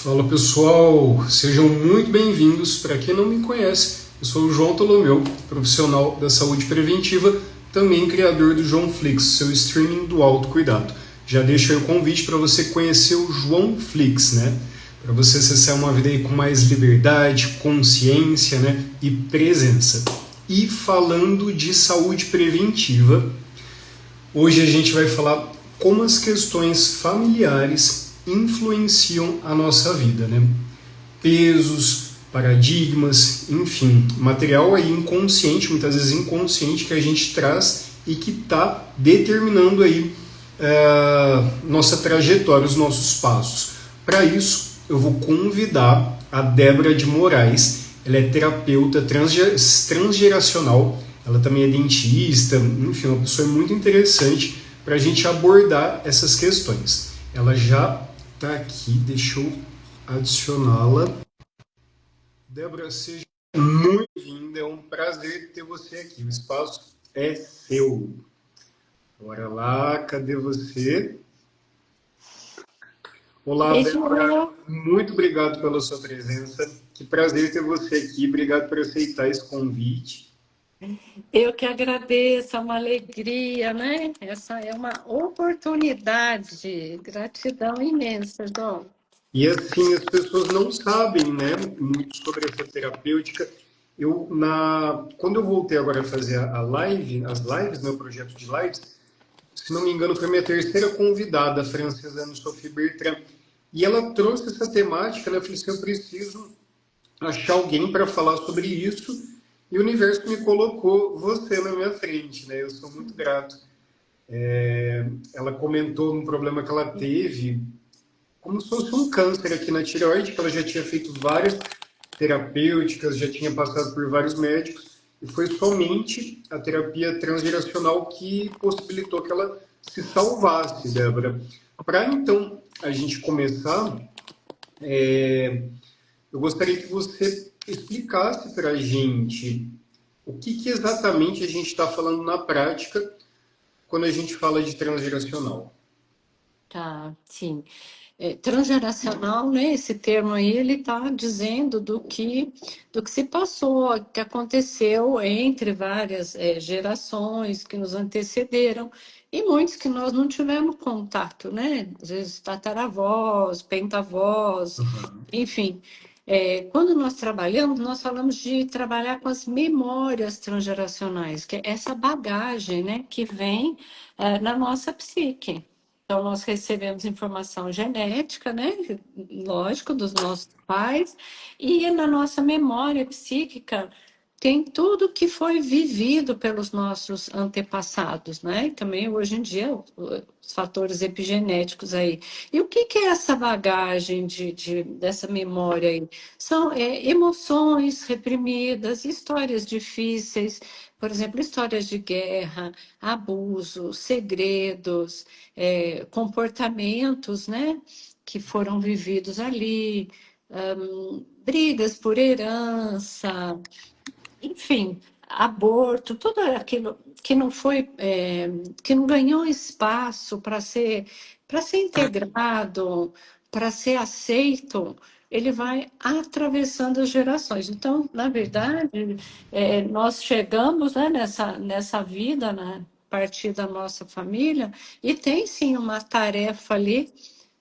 Fala pessoal, sejam muito bem-vindos. Para quem não me conhece, eu sou o João Tolomeu, profissional da saúde preventiva, também criador do João Flix, seu streaming do autocuidado. Já deixo aí o convite para você conhecer o João Flix, né? Para você acessar uma vida aí com mais liberdade, consciência, né? E presença. E falando de saúde preventiva, hoje a gente vai falar como as questões familiares influenciam a nossa vida, né? Pesos, paradigmas, enfim, material aí inconsciente, muitas vezes inconsciente, que a gente traz e que está determinando aí nossa trajetória, os nossos passos. Para isso, eu vou convidar a Débora de Moraes. Ela é terapeuta transgeracional, ela também é dentista, enfim, uma pessoa muito interessante para a gente abordar essas questões. Ela já está aqui, deixa eu adicioná-la. Débora, seja muito bem-vinda, é um prazer ter você aqui. O espaço é seu. Bora lá, cadê você? Olá, Ei, Débora, João. muito obrigado pela sua presença. Que prazer ter você aqui. Obrigado por aceitar esse convite. Eu que agradeço, é uma alegria, né? Essa é uma oportunidade. Gratidão imensa, João. E assim, as pessoas não sabem, né, muito sobre essa terapêutica. Quando eu voltei agora a fazer a live, as lives, meu projeto de lives, se não me engano, foi minha terceira convidada, a francesa Anne-Sophie Bertrand. E ela trouxe essa temática, né? Eu falei assim, eu preciso achar alguém para falar sobre isso. E o universo me colocou você na minha frente, né? Eu sou muito grato. Ela comentou um problema que ela teve, como se fosse um câncer aqui na tireoide, que ela já tinha feito várias terapêuticas, já tinha passado por vários médicos, e foi somente a terapia transgeracional que possibilitou que ela se salvasse, Débora. Para então a gente começar, eu gostaria que você explicasse para a gente o que exatamente a gente está falando na prática quando a gente fala de transgeracional. Tá, sim. Transgeracional, né? Esse termo aí, ele está dizendo do que se passou, que aconteceu entre várias gerações que nos antecederam e muitos que nós não tivemos contato, né? Às vezes tataravós, pentavós, Uhum. enfim. Quando nós trabalhamos, nós falamos de trabalhar com as memórias transgeracionais, que é essa bagagem, né, que vem na nossa psique. Então, nós recebemos informação genética, né? Lógico, dos nossos pais, e na nossa memória psíquica tem tudo que foi vivido pelos nossos antepassados, né? E também, hoje em dia, os fatores epigenéticos aí. E o que é essa bagagem dessa memória aí? São emoções reprimidas, histórias difíceis, por exemplo, histórias de guerra, abuso, segredos, comportamentos, né, que foram vividos ali, brigas por herança, enfim, aborto, tudo aquilo que não foi, que não ganhou espaço para ser integrado, para ser aceito, ele vai atravessando as gerações. Então, na verdade, nós chegamos, né, nessa vida, né, a partir da nossa família, e tem sim uma tarefa ali,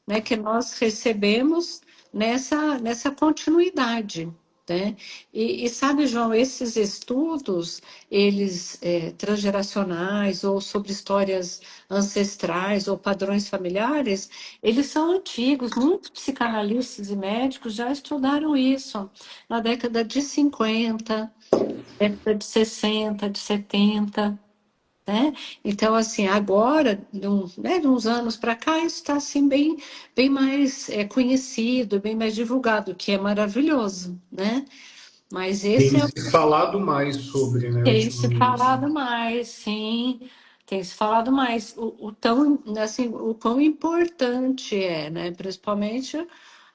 né, que nós recebemos nessa continuidade. Né? E sabe, João, esses estudos, eles transgeracionais ou sobre histórias ancestrais ou padrões familiares, eles são antigos. Muitos psicanalistas e médicos já estudaram isso na década de 50, década de 60, de 70. Né? Então, assim, agora, de uns anos para cá, isso está assim, bem mais conhecido, bem mais divulgado, o que é maravilhoso, né? Mas esse Tem é o se falado mais sobre, né, que tem se ultimamente. falado mais, sim, tem se falado mais. O quão importante é, né? Principalmente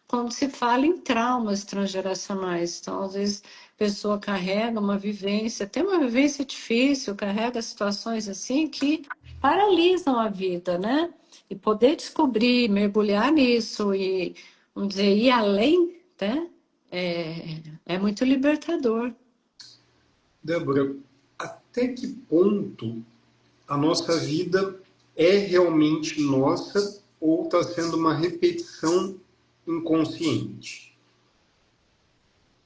quando se fala em traumas transgeracionais. Então, às vezes, a pessoa carrega uma vivência, tem uma vivência difícil, carrega situações assim que paralisam a vida, né? E poder descobrir, mergulhar nisso e vamos dizer, ir além, né? É muito libertador. Débora, até que ponto a nossa vida é realmente nossa ou está sendo uma repetição inconsciente?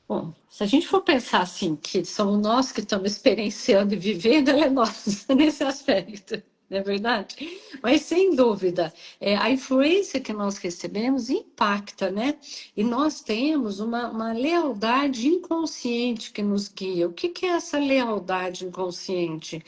Bom, se a gente for pensar assim, que somos nós que estamos experienciando e vivendo, ela é nossa nesse aspecto, não é verdade? Mas, sem dúvida, a influência que nós recebemos impacta, né? E nós temos uma lealdade inconsciente que nos guia. O que é essa lealdade inconsciente?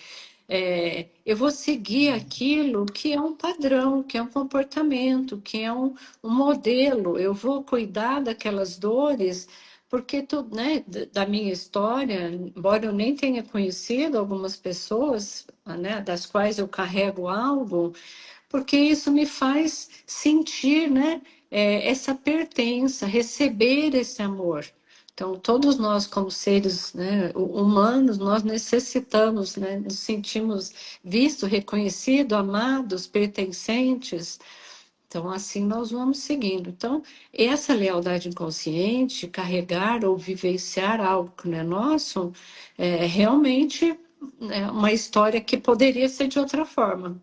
Eu vou seguir aquilo que é um padrão, que é um comportamento, que é um modelo. Eu vou cuidar daquelas dores, porque tudo, né, da minha história, embora eu nem tenha conhecido algumas pessoas, né, das quais eu carrego algo, porque isso me faz sentir, né, essa pertença, receber esse amor. Então, todos nós, como seres, né, humanos, nós necessitamos, né, nos sentimos vistos, reconhecidos, amados, pertencentes. Então, assim nós vamos seguindo. Então, essa lealdade inconsciente, carregar ou vivenciar algo que não é nosso, realmente é uma história que poderia ser de outra forma,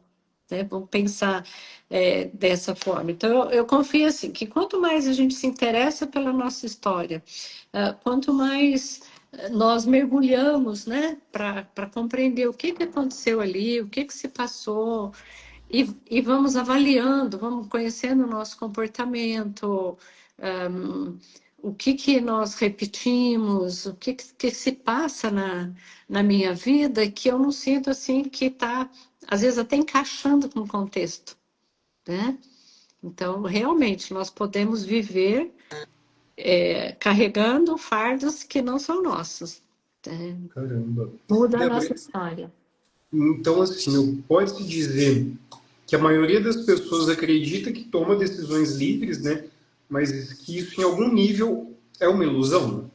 né? Vamos pensar dessa forma. Então, eu confio assim, que quanto mais a gente se interessa pela nossa história, quanto mais nós mergulhamos, né, para compreender o que aconteceu ali, o que se passou, e vamos avaliando, vamos conhecendo o nosso comportamento, um, o que nós repetimos, o que se passa na minha vida, que eu não sinto assim que está, às vezes, até encaixando com o contexto, né? Então, realmente, nós podemos viver carregando fardos que não são nossos. Né? Caramba. Muda a Débora, nossa história. então assim, pode-se dizer que a maioria das pessoas acredita que toma decisões livres, né? Mas que isso em algum nível é uma ilusão.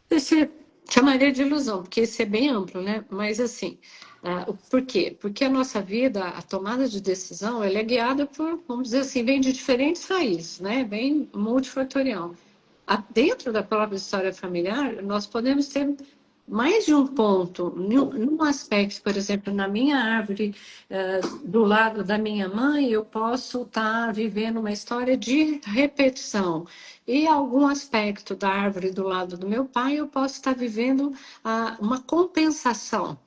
Esse chamaria de ilusão, porque isso é bem amplo, né? Mas assim, por quê? Porque a nossa vida, a tomada de decisão, ela é guiada por, vamos dizer assim, vem de diferentes raízes, né? Bem multifatorial. Dentro da própria história familiar, nós podemos ter mais de um ponto, num aspecto, por exemplo, na minha árvore, do lado da minha mãe, eu posso estar vivendo uma história de repetição. E algum aspecto da árvore do lado do meu pai, eu posso estar vivendo uma compensação,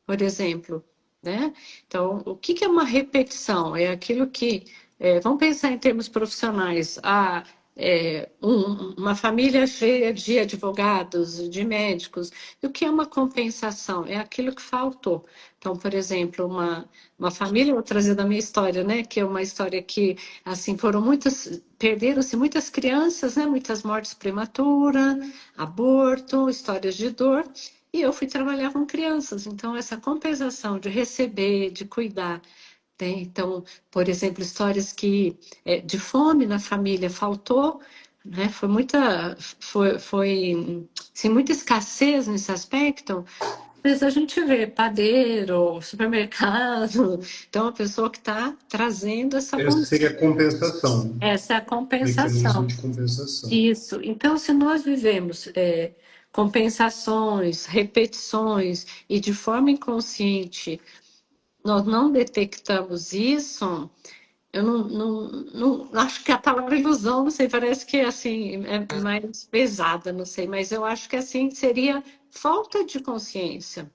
por exemplo, né? Então, o que é uma repetição? É aquilo que, vamos pensar em termos profissionais, uma família cheia de advogados, de médicos. E o que é uma compensação? É aquilo que faltou. Então, por exemplo, uma família, vou trazer da minha história, né? Que é uma história que, assim, perderam-se muitas crianças, né? Muitas mortes prematuras, aborto, histórias de dor. E eu fui trabalhar com crianças, então essa compensação de receber, de cuidar, né? Então, por exemplo, histórias que de fome na família faltou, né? Foi assim, muita escassez nesse aspecto. Mas a gente vê padeiro, supermercado, então a pessoa que está trazendo essa Essa seria condição. a compensação, Essa é a mecanismo compensação. de compensação. Isso. Então, se nós vivemos compensações, repetições, e de forma inconsciente nós não detectamos isso, eu não acho que a palavra ilusão, não sei, parece que assim é mais pesada, não sei, mas eu acho que assim seria falta de consciência,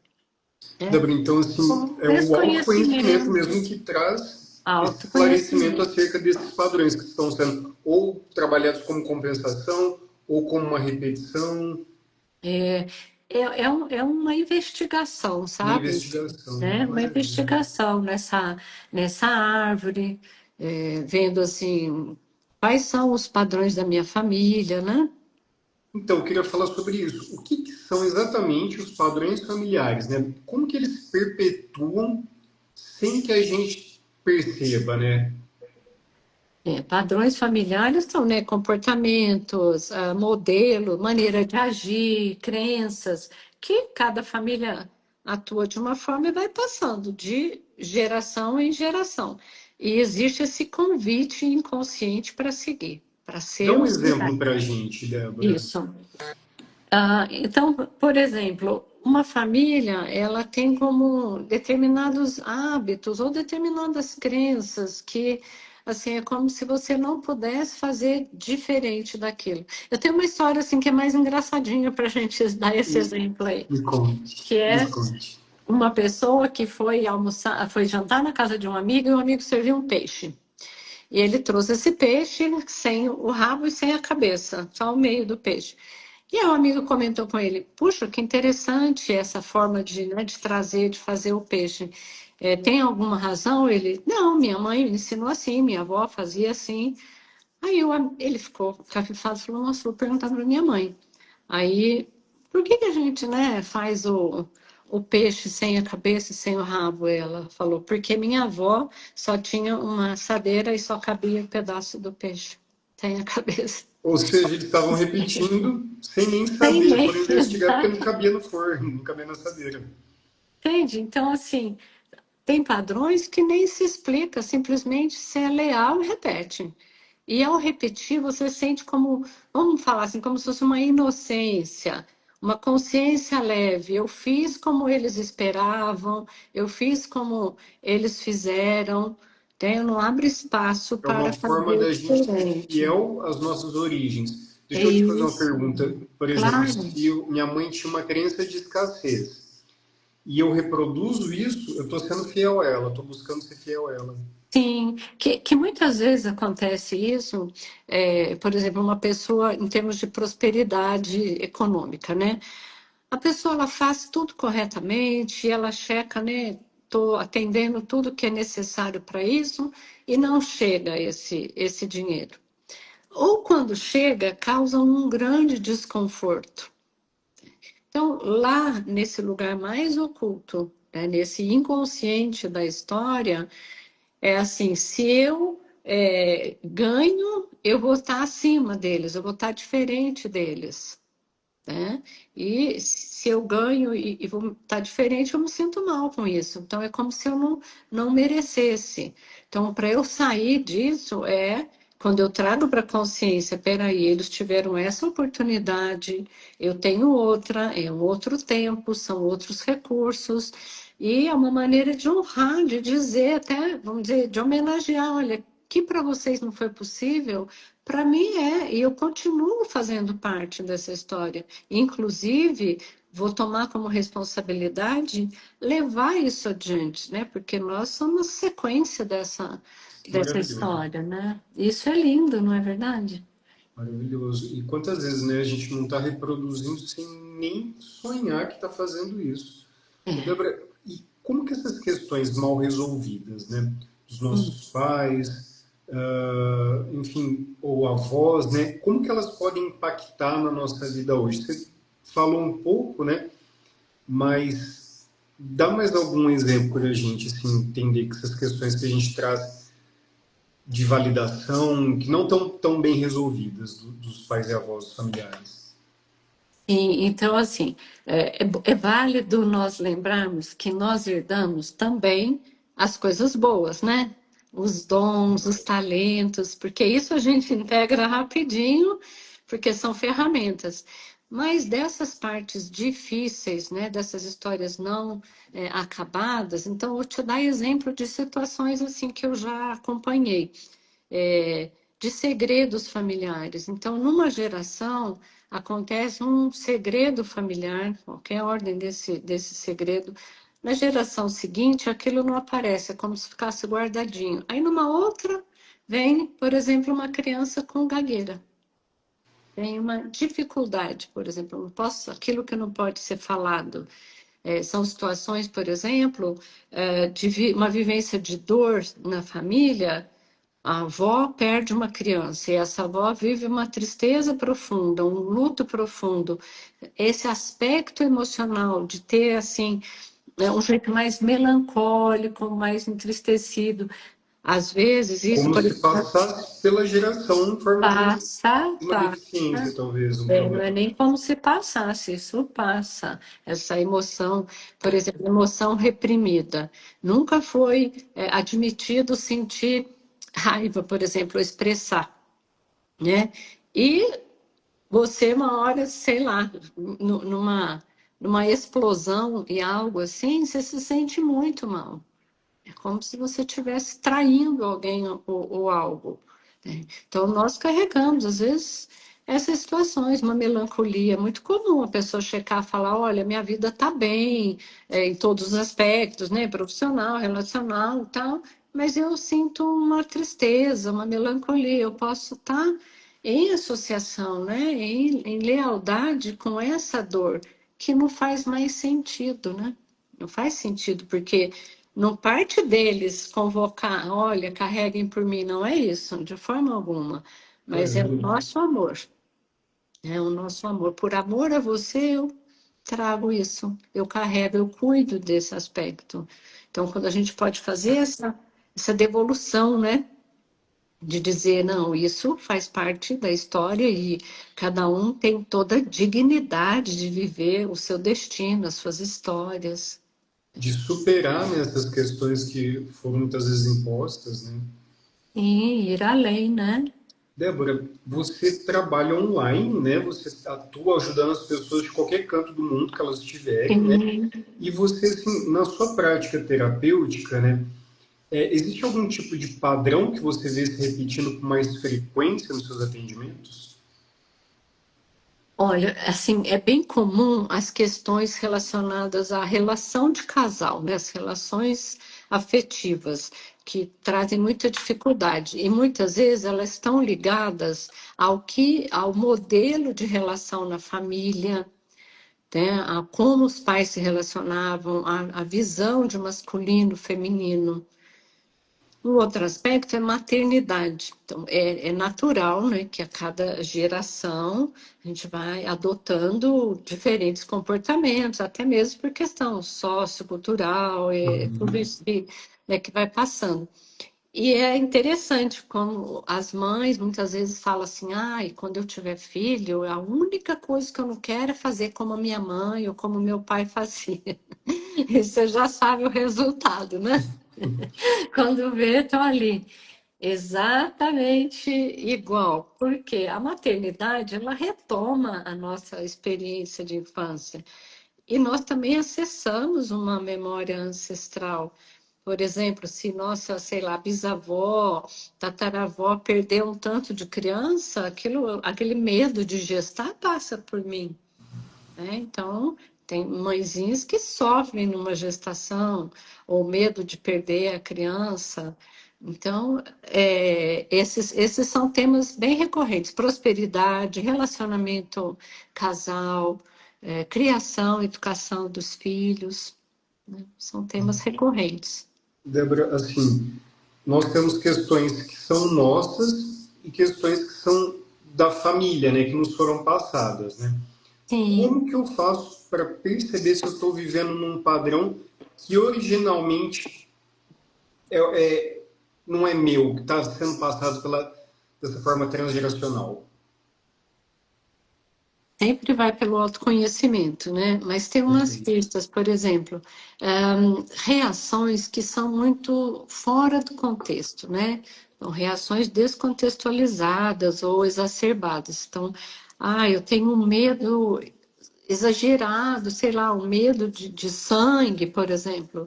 né? Débora, então, assim, Como é o autoconhecimento desconhecimento, mesmo que traz esse esclarecimento autoconhecimento. acerca desses padrões que estão sendo ou trabalhados como compensação ou como uma repetição, É, é uma investigação, uma sabe? investigação. Né? Uma Maravilha. investigação nessa árvore, vendo assim, quais são os padrões da minha família, né? Então, eu queria falar sobre isso. O que são exatamente os padrões familiares, né? Como que eles perpetuam sem que a gente perceba, né? Padrões familiares são, né, comportamentos, modelo, maneira de agir, crenças, que cada família atua de uma forma e vai passando de geração em geração. E existe esse convite inconsciente para seguir, para Dá um sermos exemplo para a cuidados. gente, Débora. Isso. Então, por exemplo, uma família, ela tem como determinados hábitos ou determinadas crenças que, assim, é como se você não pudesse fazer diferente daquilo. Eu tenho uma história, assim, que é mais engraçadinha para a gente dar esse Me, exemplo aí, me conte, que me é conte. uma pessoa que foi almoçar, foi jantar na casa de um amigo e o amigo serviu um peixe. E ele trouxe esse peixe sem o rabo e sem a cabeça, só o meio do peixe. E aí o amigo comentou com ele: puxa, que interessante essa forma de, né, de trazer, de fazer o peixe. Tem alguma razão? Ele: não, minha mãe me ensinou assim, minha avó fazia assim. Aí ele ficou cafifado e falou: nossa, vou perguntar para minha mãe. Aí, por que a gente, né, faz o peixe sem a cabeça e sem o rabo? Ela falou: porque minha avó só tinha uma assadeira e só cabia um pedaço do peixe sem a cabeça. Ou seja, eles estavam repetindo sem nem Sem saber, nem, foram investigar porque não cabia no forno, não cabia na assadeira. entende? Então, assim, tem padrões que nem se explica, simplesmente você é leal e repete. E ao repetir, você sente como, vamos falar assim, como se fosse uma inocência, uma consciência leve. Eu fiz como eles esperavam, eu fiz como eles fizeram, né? Eu não abro espaço É uma para forma fazer da gente ser diferente. fiel às nossas origens. É Deixa eu te fazer uma isso, pergunta. Por exemplo, claro. se minha mãe tinha uma crença de escassez e eu reproduzo isso, eu estou sendo fiel a ela, estou buscando ser fiel a ela. Sim, que muitas vezes acontece isso, por exemplo, uma pessoa em termos de prosperidade econômica, né? A pessoa ela faz tudo corretamente, ela checa, né? Estou atendendo tudo que é necessário para isso e não chega esse dinheiro. Ou quando chega, causa um grande desconforto. Então, lá nesse lugar mais oculto, né, nesse inconsciente da história, é assim, se eu ganho, eu vou estar acima deles, eu vou estar diferente deles, né? E se eu ganho e vou estar diferente, eu me sinto mal com isso. Então, é como se eu não merecesse. Então, para eu sair disso, quando eu trago para a consciência, peraí, eles tiveram essa oportunidade, eu tenho outra, é um outro tempo, são outros recursos, e é uma maneira de honrar, de dizer até, vamos dizer, de homenagear, olha, que para vocês não foi possível, para mim e eu continuo fazendo parte dessa história. Inclusive, vou tomar como responsabilidade levar isso adiante, né? Porque nós somos sequência dessa Maravilhoso, história, né? Isso é lindo, não é verdade? maravilhoso. E quantas vezes, né, a gente não está reproduzindo sem nem sonhar que está fazendo isso? O É. Débora, e como que essas questões mal resolvidas, né, dos Hum. nossos pais, enfim, ou avós, né, como que elas podem impactar na nossa vida hoje? Você falou um pouco, né, mas dá mais algum exemplo para a gente, assim, entender que essas questões que a gente traz de validação, que não estão tão bem resolvidas dos pais e avós, dos familiares. E, então, assim, é válido nós lembrarmos que nós herdamos também as coisas boas, né? Os dons, os talentos, porque isso a gente integra rapidinho, porque são ferramentas. Mas dessas partes difíceis, né, dessas histórias não acabadas, então eu vou te dar exemplo de situações assim que eu já acompanhei de segredos familiares. Então, numa geração, acontece um segredo familiar, qualquer ordem desse segredo. Na geração seguinte, aquilo não aparece, é como se ficasse guardadinho. Aí, numa outra, vem, por exemplo, uma criança com gagueira. Tem uma dificuldade, por exemplo, não posso, aquilo que não pode ser falado. São situações, por exemplo, de uma vivência de dor na família. A avó perde uma criança e essa avó vive uma tristeza profunda, um luto profundo. Esse aspecto emocional de ter assim um jeito mais melancólico, mais entristecido, Às vezes, isso, Como por se exemplo, passasse pela geração em forma passa, de uma deficiência, passa. talvez, um É, não é problema. nem como se passasse, isso passa. Essa emoção, por exemplo, emoção reprimida. Nunca foi, admitido sentir raiva, por exemplo, expressar, né? E você, uma hora, sei lá, numa explosão e algo assim, você se sente muito mal. É como se você estivesse traindo alguém ou algo, né? Então, nós carregamos, às vezes, essas situações, uma melancolia. É muito comum a pessoa checar e falar: olha, minha vida está bem, em todos os aspectos, né? Profissional, relacional e tal, mas eu sinto uma tristeza, uma melancolia. Eu posso estar em associação, né? Em lealdade com essa dor, que não faz mais sentido, né? Não faz sentido, porque não parte deles convocar, olha, carreguem por mim, não é isso, de forma alguma. Mas é o Uhum. nosso amor, é o nosso amor. Por amor a você, eu trago isso, eu carrego, eu cuido desse aspecto. Então, quando a gente pode fazer essa devolução, né? De dizer, não, isso faz parte da história e cada um tem toda a dignidade de viver o seu destino, as suas histórias. De superar, né, essas questões que foram muitas vezes impostas, né? E ir além, né? Débora, você trabalha online, né? Você atua ajudando as pessoas de qualquer canto do mundo que elas estiverem, né? Sim. E você, assim, na sua prática terapêutica, né? Existe algum tipo de padrão que você vê se repetindo com mais frequência nos seus atendimentos? Olha, assim, é bem comum as questões relacionadas à relação de casal, né? As relações afetivas, que trazem muita dificuldade. E muitas vezes elas estão ligadas ao modelo de relação na família, né? A como os pais se relacionavam, a visão de masculino, feminino. Um outro aspecto é maternidade. Então, é natural, né, que a cada geração a gente vai adotando diferentes comportamentos, até mesmo por questão sociocultural, tudo Uhum. isso que, né, que vai passando. E é interessante como as mães muitas vezes falam assim: ai, quando eu tiver filho, a única coisa que eu não quero é fazer como a minha mãe ou como meu pai fazia. E você já sabe o resultado, né? Quando vê, estão ali. Exatamente igual, porque a maternidade ela retoma a nossa experiência de infância e nós também acessamos uma memória ancestral. Por exemplo, se nossa, sei lá, bisavó, tataravó perdeu um tanto de criança, aquele medo de gestar passa por mim, né? Então, tem mãezinhas que sofrem numa gestação, ou medo de perder a criança. Então, esses são temas bem recorrentes: prosperidade, relacionamento casal, criação, educação dos filhos, né? São temas recorrentes. Débora, assim, nós temos questões que são nossas e questões que são da família, né, que nos foram passadas, né? Sim. Como que eu faço para perceber se eu estou vivendo num padrão que originalmente não é meu, que está sendo passado dessa forma transgeracional? Sempre vai pelo autoconhecimento, né? Mas tem umas Perfeito. pistas, por exemplo, reações que são muito fora do contexto, né? Então, reações descontextualizadas ou exacerbadas. Então, eu tenho um medo exagerado, sei lá, um medo de sangue, por exemplo,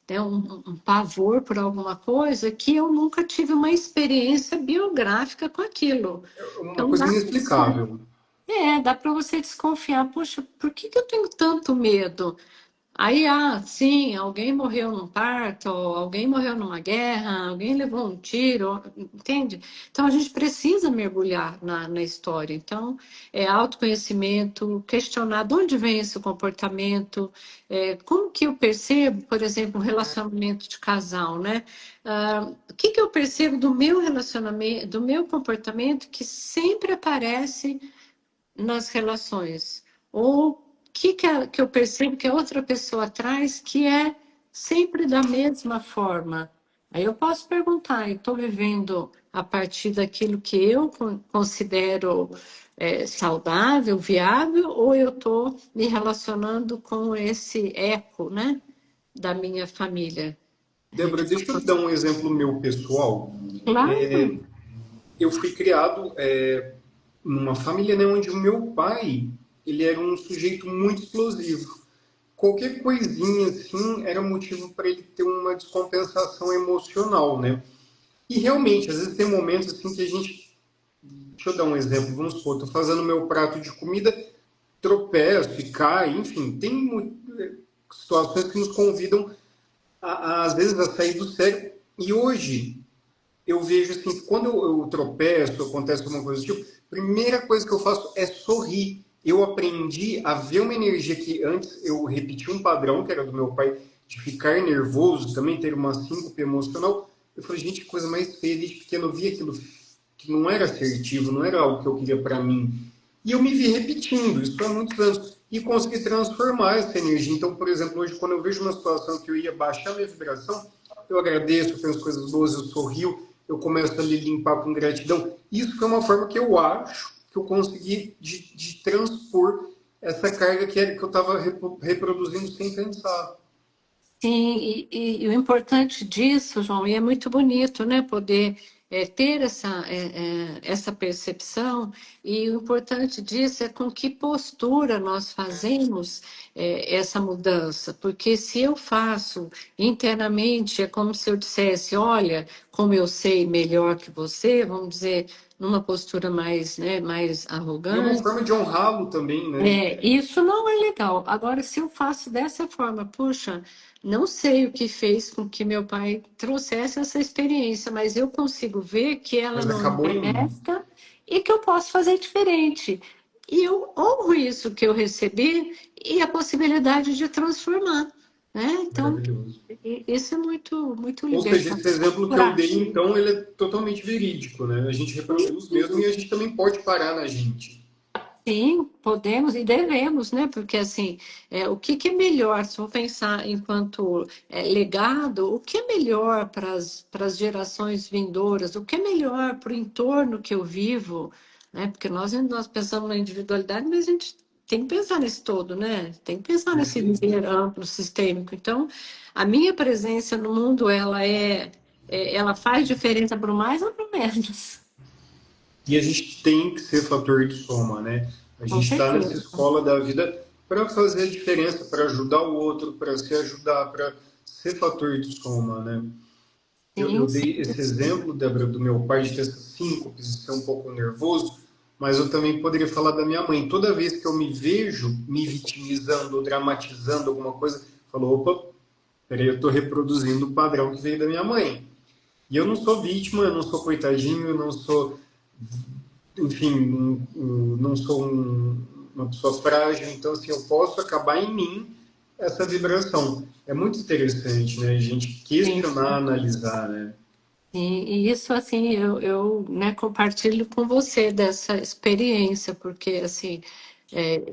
né? Um pavor por alguma coisa que eu nunca tive uma experiência biográfica com aquilo. É uma Então, coisa inexplicável. dá para você desconfiar. Poxa, por que eu tenho tanto medo? Aí, sim, alguém morreu num parto, ou alguém morreu numa guerra, alguém levou um tiro, entende? Então, a gente precisa mergulhar na história. Então, autoconhecimento, questionar de onde vem esse comportamento, como que eu percebo, por exemplo, um relacionamento de casal, né? O que que eu percebo do meu relacionamento, do meu comportamento que sempre aparece nas relações? Ou o que eu percebo que a outra pessoa traz que é sempre da mesma forma? Aí eu posso perguntar, eu estou vivendo a partir daquilo que eu considero saudável, viável, ou eu estou me relacionando com esse eco, né, da minha família? A Débora, gente deixa eu pode... dar um exemplo meu pessoal. Claro, Eu fui criado numa família, né, onde o meu pai ele era um sujeito muito explosivo. Qualquer coisinha assim era motivo para ele ter uma descompensação emocional, né? E realmente, às vezes tem momentos assim que a gente, deixa eu dar um exemplo, vamos supor, estou fazendo meu prato de comida, tropeço e cai, enfim, tem situações que nos convidam às vezes a sair do sério. E hoje eu vejo assim, quando eu tropeço, acontece alguma coisa do tipo, a primeira coisa que eu faço é sorrir. Eu aprendi a ver uma energia que antes eu repetia um padrão, que era do meu pai, de ficar nervoso, também ter uma síncope emocional. Eu falei, gente, que coisa mais feia, desde pequeno eu via aquilo que não era assertivo, não era algo que eu queria para mim. E eu me vi repetindo isso há muitos anos e consegui transformar essa energia. Então, por exemplo, hoje, quando eu vejo uma situação que eu ia baixar minha vibração, eu agradeço, eu penso coisas boas, eu sorrio, eu começo a lhe limpar com gratidão. Isso foi uma forma que eu acho que eu consegui de transpor essa carga que eu estava reproduzindo sem pensar. sim, e o importante disso, João, e é muito bonito, né, poder ter essa percepção, e o importante disso é com que postura nós fazemos essa mudança, porque se eu faço internamente, é como se eu dissesse, olha, como eu sei melhor que você, vamos dizer, numa postura mais, né, mais E é uma arrogante. forma de honrá-lo também, né? Isso não é legal. Agora, se eu faço dessa forma, puxa, não sei o que fez com que meu pai trouxesse essa experiência, mas eu consigo ver que ela Mas não é acabou em mim. benéfica e que eu posso fazer diferente. E eu honro isso que eu recebi e a possibilidade de transformar, né? Então, Maravilhoso. isso é muito, muito Ou seja, esse libertador. exemplo que eu dei, Coragem. então, ele é totalmente verídico, né? A gente reproduz mesmo e a gente também pode parar na gente. Sim, podemos e devemos, né? Porque assim, o que que é melhor, se eu pensar enquanto legado, o que é melhor para as gerações vindouras, o que é melhor para o entorno que eu vivo, né? Porque nós pensamos na individualidade, mas a gente tem que pensar nesse todo, né? Tem que pensar nesse Perfeito. viver amplo, sistêmico. Então, a minha presença no mundo, ela faz diferença para o mais ou para o menos. E a gente tem que ser fator de soma, né? A Com gente está nessa certeza. escola da vida para fazer a diferença, para ajudar o outro, para se ajudar, para ser fator de soma, né? Eu Sim, dei esse sim. exemplo, Débora, do meu pai de ter essa síncopes, de ser um pouco nervoso, mas eu também poderia falar da minha mãe. Toda vez que eu me vejo me vitimizando ou dramatizando alguma coisa, eu falo, opa, peraí, eu estou reproduzindo o padrão que veio da minha mãe. E eu não sou vítima, eu não sou coitadinho, eu não sou, enfim, não sou uma pessoa frágil, então assim, eu posso acabar em mim essa vibração. É muito interessante, né? A gente Sim, questionar, analisar, né? e isso, assim, eu né, compartilho com você dessa experiência, porque, assim,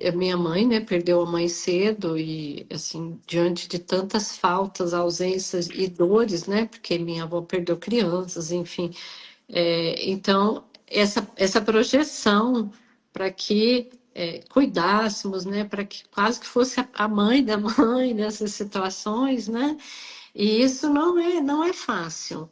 a minha mãe, né, perdeu a mãe cedo e, assim, diante de tantas faltas, ausências e dores, né, porque minha avó perdeu crianças, enfim. Então, essa projeção para que cuidássemos, né, para que quase que fosse a mãe da mãe nessas situações, né, e isso não é fácil,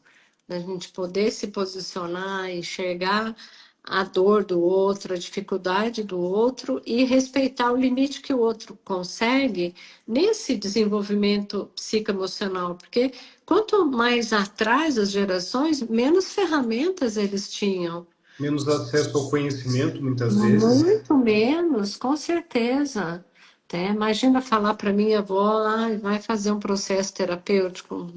da gente poder se posicionar, enxergar a dor do outro, a dificuldade do outro e respeitar o limite que o outro consegue nesse desenvolvimento psicoemocional, porque quanto mais atrás as gerações, menos ferramentas eles tinham. Menos acesso ao conhecimento, muitas vezes. Muito menos, com certeza. Imagina falar para minha avó, vai fazer um processo terapêutico.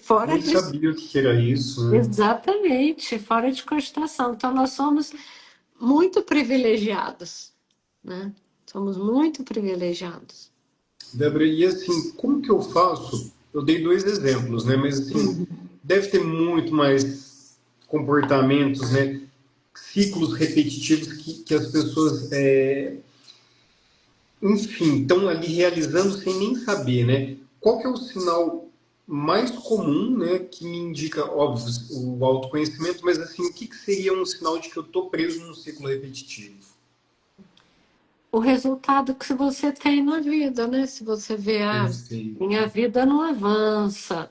Fora Nem de sabia o que era isso, né? Exatamente, fora de cogitação. Então, nós somos muito privilegiados, né? Somos muito privilegiados. Débora, e assim, como que eu faço? Eu dei dois exemplos, né? Mas assim, deve ter muito mais comportamentos, né? Ciclos repetitivos que as pessoas, enfim, estão ali realizando sem nem saber, né? Qual que é o sinal mais comum, né, que me indica, óbvio, o autoconhecimento, mas assim, o que, que seria um sinal de que eu estou preso num ciclo repetitivo? O resultado que você tem na vida, né? Se você vê, Perfeito. minha vida não avança,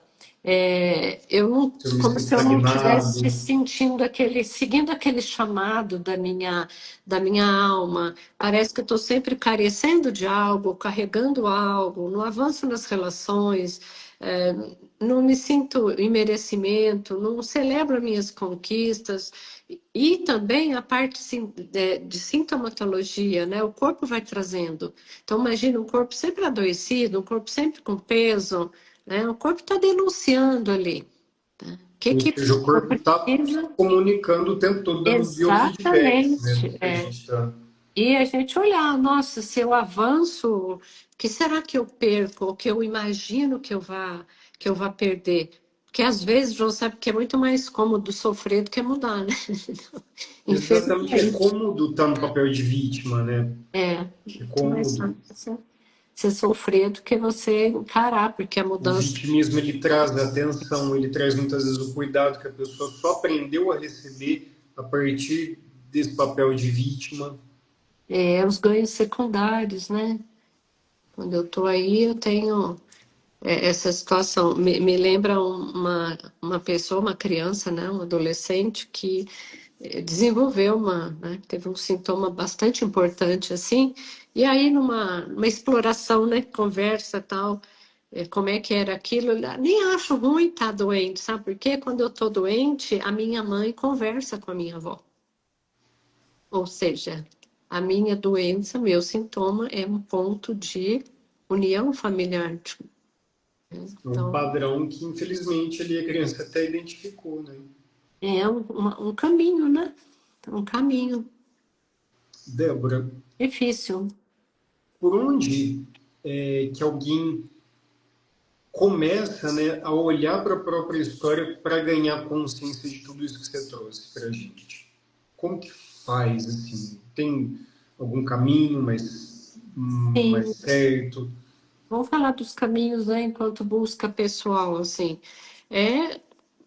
eu não, Se eu me como sinto se eu não estivesse estagnado, sentindo seguindo aquele chamado da minha alma. Parece que eu estou sempre carecendo de algo, carregando algo, não avanço nas relações, é, não me sinto em merecimento, não celebro minhas conquistas. E também a parte de sintomatologia, né? O corpo vai trazendo. Então, imagina um corpo sempre adoecido, um corpo sempre com peso, né? O corpo está denunciando ali. Tá? O que ou que seja, o eu corpo está preciso? comunicando o tempo todo, dando biofeedbacks, né, do Exatamente. que a gente está. E a gente olhar, nossa, se eu avanço, o que será que eu perco? O que eu imagino que eu vá perder? Porque às vezes, João, sabe que é muito mais cômodo sofrer do que mudar, né? Exatamente, é Infelizmente. cômodo estar no papel de vítima, né? É, É muito mais cômodo. fácil você sofrer do que você encarar, porque a O mudança vitimismo ele traz a atenção, ele traz muitas vezes o cuidado que a pessoa só aprendeu a receber a partir desse papel de vítima. os ganhos secundários, né? Quando eu estou aí, eu tenho essa situação. Me lembra uma pessoa, uma criança, né? Um adolescente que desenvolveu né, teve um sintoma bastante importante assim, e aí numa exploração, né, conversa tal, como é que era aquilo, nem acho ruim estar doente, sabe? Porque quando eu estou doente, a minha mãe conversa com a minha avó. Ou seja, a minha doença, meu sintoma é um ponto de união familiar. É um Então, padrão que, infelizmente, ali a criança até identificou, né? é um caminho, né? Um caminho Débora, difícil. por onde que alguém começa, né, a olhar para a própria história para ganhar consciência de tudo isso que você trouxe para a gente? Como que faz, assim? Tem algum caminho mais Sim, certo? vamos falar dos caminhos, né, enquanto busca pessoal, assim, é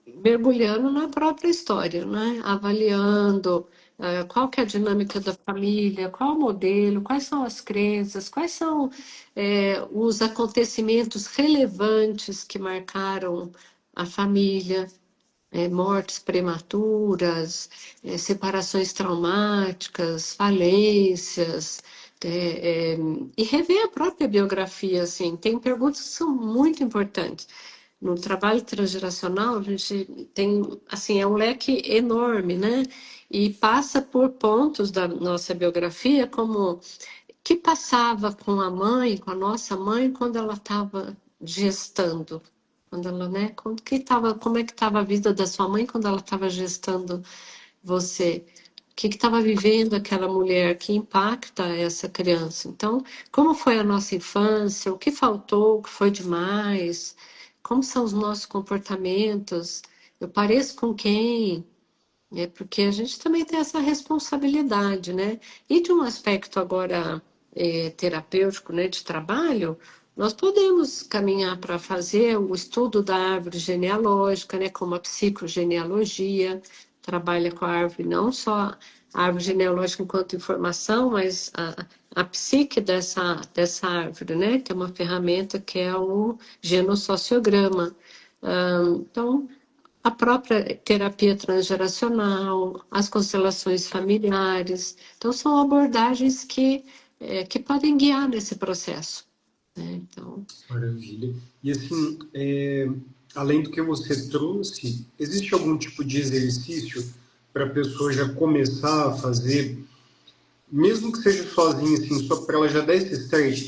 mergulhando na própria história, né, avaliando qual que é a dinâmica da família, qual o modelo, quais são as crenças, quais são os acontecimentos relevantes que marcaram a família, mortes prematuras, separações traumáticas, falências, é, é, e rever a própria biografia, assim, tem perguntas que são muito importantes. No trabalho transgeracional, a gente tem, assim, é um leque enorme, né? E passa por pontos da nossa biografia, como que passava com a mãe, com a nossa mãe, quando ela estava gestando, quando ela, né, como é que estava a vida da sua mãe quando ela estava gestando você? O que estava vivendo aquela mulher que impacta essa criança? Então, como foi a nossa infância? O que faltou? O que foi demais? Como são os nossos comportamentos? Eu pareço com quem? Porque a gente também tem essa responsabilidade, né? E de um aspecto agora terapêutico, né, de trabalho, nós podemos caminhar para fazer o estudo da árvore genealógica, né, como a psicogenealogia, trabalha com a árvore, não só a árvore genealógica enquanto informação, mas a psique dessa árvore, né? Tem uma ferramenta que é o genossociograma. Então, a própria terapia transgeracional, as constelações familiares. Então, são abordagens que podem guiar nesse processo, né? Então, Maravilha. E assim, além do que você trouxe, existe algum tipo de exercício para a pessoa já começar a fazer, mesmo que seja sozinha, assim, só para ela já dar esse start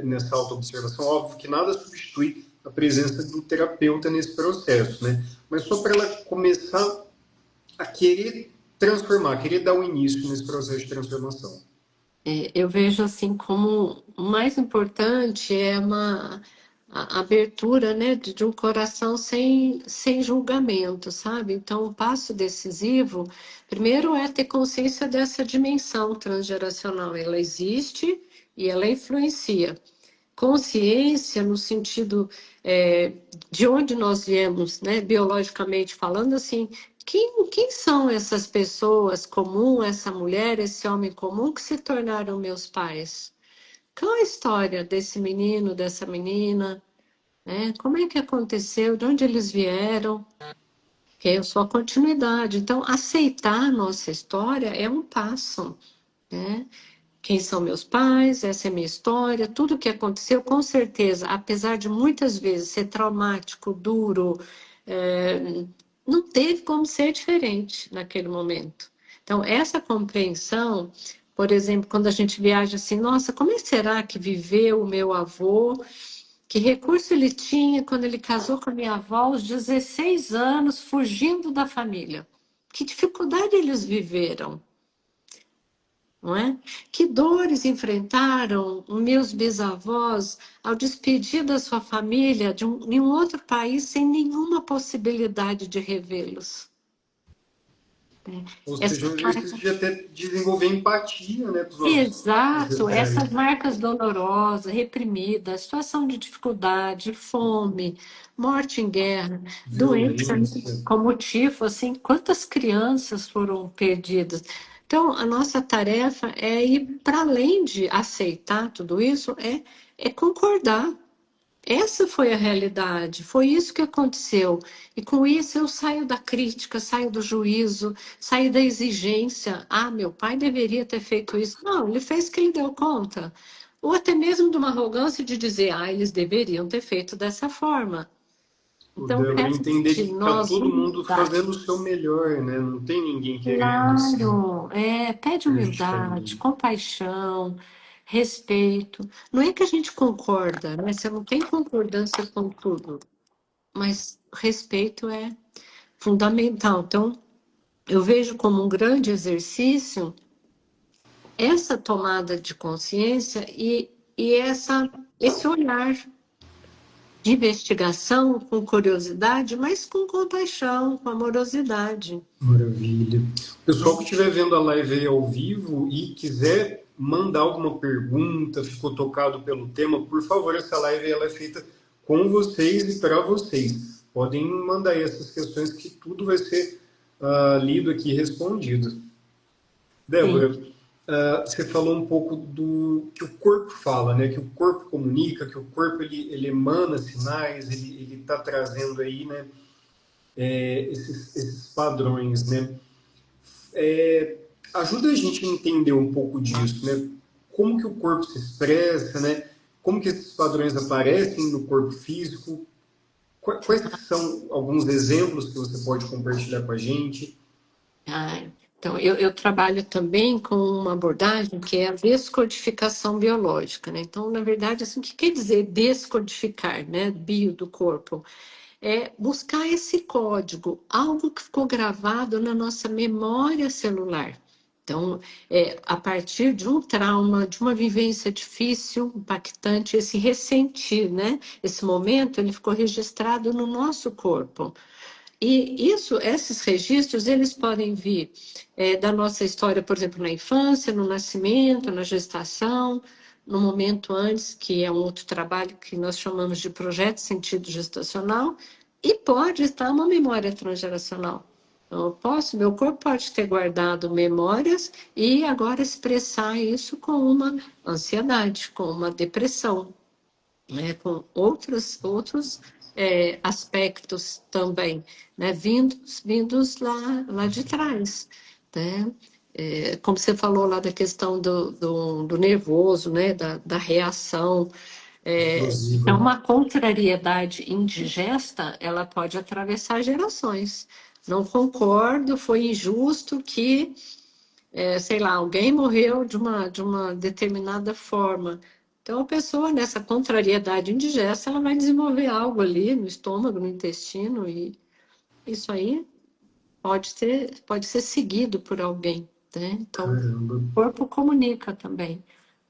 nessa autoobservação? Óbvio que nada substitui a presença do terapeuta nesse processo, né? Mas só para ela começar a querer transformar, querer dar o início nesse processo de transformação. eu vejo assim como o mais importante é a abertura, né, de um coração sem julgamento, sabe? Então, o passo decisivo, primeiro é ter consciência dessa dimensão transgeracional. Ela existe e ela influencia. consciência no sentido de onde nós viemos, né, biologicamente falando, assim, quem são essas pessoas comuns, essa mulher, esse homem comum que se tornaram meus pais? Qual a história desse menino, dessa menina? Né? Como é que aconteceu? De onde eles vieram? Que é a sua continuidade. Então, aceitar a nossa história é um passo, né? Quem são meus pais, essa é a minha história, tudo o que aconteceu, com certeza, apesar de muitas vezes ser traumático, duro, é, não teve como ser diferente naquele momento. Então, essa compreensão, por exemplo, quando a gente viaja assim, nossa, como é que será que viveu o meu avô? Que recurso ele tinha quando ele casou com a minha avó aos 16 anos, fugindo da família? Que dificuldade eles viveram? Não é? Que dores enfrentaram meus bisavós ao despedir da sua família em um outro país sem nenhuma possibilidade de revê-los? Ou Essa seja, um exercício de até desenvolver empatia, né, com os nossos Exato, essas ancestrais. marcas dolorosas, reprimidas, situação de dificuldade, fome, morte em guerra, doença Violência. como o tifo, assim, quantas crianças foram perdidas? Então, a nossa tarefa é ir para além de aceitar tudo isso, é concordar. Essa foi a realidade, foi isso que aconteceu. E com isso eu saio da crítica, saio do juízo, saio da exigência. Ah, meu pai deveria ter feito isso. Não, ele fez o que ele deu conta. Ou até mesmo de uma arrogância de dizer, ah, eles deveriam ter feito dessa forma. O Então, Débora, essa entender de que tá nós, todo mundo humildade. fazendo o seu melhor, né? Não tem ninguém querendo, assim, Claro, pede prejudicar humildade, ninguém. compaixão, respeito. Não é que a gente concorda, né? Você não tem concordância com tudo, mas respeito é fundamental. Então, eu vejo como um grande exercício essa tomada de consciência e esse olhar de investigação com curiosidade, mas com compaixão, com amorosidade. Maravilha. O pessoal que estiver vendo a live aí ao vivo e quiser mandar alguma pergunta, ficou tocado pelo tema, por favor, essa live ela é feita com vocês e para vocês. Podem mandar aí essas questões que tudo vai ser lido aqui e respondido. Sim. Débora, você falou um pouco do que o corpo fala, né? Que o corpo comunica, que o corpo ele emana sinais, ele está trazendo aí, né? Esses padrões, né? Ajuda a gente a entender um pouco disso, né? Como que o corpo se expressa, né? Como que esses padrões aparecem no corpo físico? Quais são alguns exemplos que você pode compartilhar com a gente? Ah, então, eu trabalho também com uma abordagem que é a descodificação biológica, né? Então, na verdade, assim, o que quer dizer descodificar, né? Bio do corpo? É buscar esse código, algo que ficou gravado na nossa memória celular. Então, a partir de um trauma, de uma vivência difícil, impactante, esse ressentir, né? Esse momento, ele ficou registrado no nosso corpo. E esses registros, eles podem vir da nossa história, por exemplo, na infância, no nascimento, na gestação, no momento antes, que é um outro trabalho que nós chamamos de projeto sentido gestacional, e pode estar uma memória transgeracional. Então, meu corpo pode ter guardado memórias e agora expressar isso com uma ansiedade, com uma depressão, né, com outros aspectos também, né, vindos lá de trás, né? Como você falou lá da questão do nervoso, né, da reação, Explosiva. então uma contrariedade indigesta, ela pode atravessar gerações. Não concordo, foi injusto que sei lá, alguém morreu de uma determinada forma. Então, a pessoa, nessa contrariedade indigesta, ela vai desenvolver algo ali no estômago, no intestino, e isso aí pode ser seguido por alguém, né? Então, Caramba. o corpo comunica também.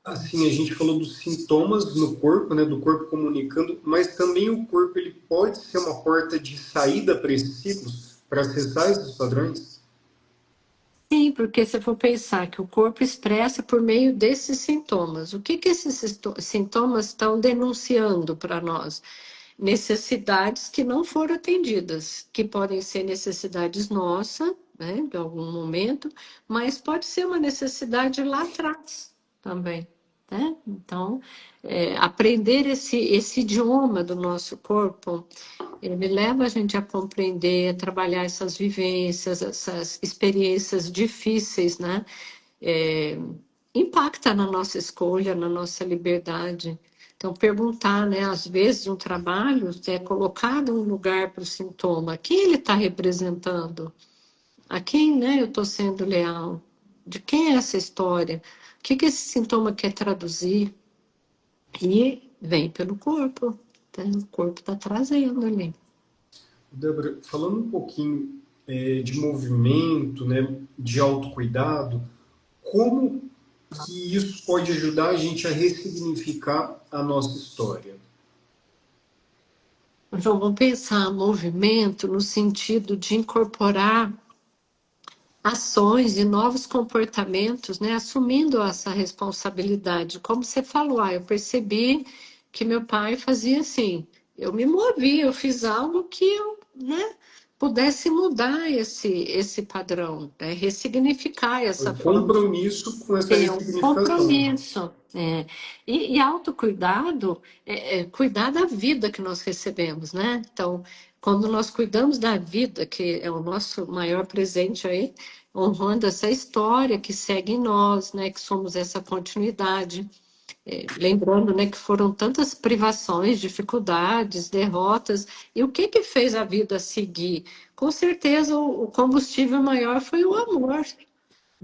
Assim, a gente falou dos sintomas no corpo, né, do corpo comunicando, mas também o corpo ele pode ser uma porta de saída para esses ciclos, para acessar esses padrões? Sim, porque se for pensar que o corpo expressa por meio desses sintomas, o que que esses sintomas estão denunciando para nós? Necessidades que não foram atendidas, que podem ser necessidades nossas, né, de algum momento, mas pode ser uma necessidade lá atrás também, né? Então, aprender esse idioma do nosso corpo, ele leva a gente a compreender, a trabalhar essas vivências, essas experiências difíceis, né? É, impacta na nossa escolha, na nossa liberdade. Então, perguntar, né? Às vezes, um trabalho é colocado um lugar para o sintoma. Quem ele está representando? A quem, né, eu estou sendo leal? De quem é essa história? O que que esse sintoma quer traduzir? E vem pelo corpo. Tá? O corpo está trazendo ali. Débora, falando um pouquinho de movimento, né, de autocuidado, como que isso pode ajudar a gente a ressignificar a nossa história? João, vamos pensar movimento no sentido de incorporar ações e novos comportamentos, né? Assumindo essa responsabilidade. Como você falou, eu percebi que meu pai fazia assim. Eu me movi, eu fiz algo que eu, né, pudesse mudar esse padrão, né? Ressignificar essa Um forma. compromisso com essa Ter um ressignificação. compromisso. E autocuidado cuidar da vida que nós recebemos, né? Então, quando nós cuidamos da vida, que é o nosso maior presente aí, honrando essa história que segue em nós, né? Que somos essa continuidade. Lembrando, né, que foram tantas privações, dificuldades, derrotas, e o que que fez a vida seguir? Com certeza o combustível maior foi o amor,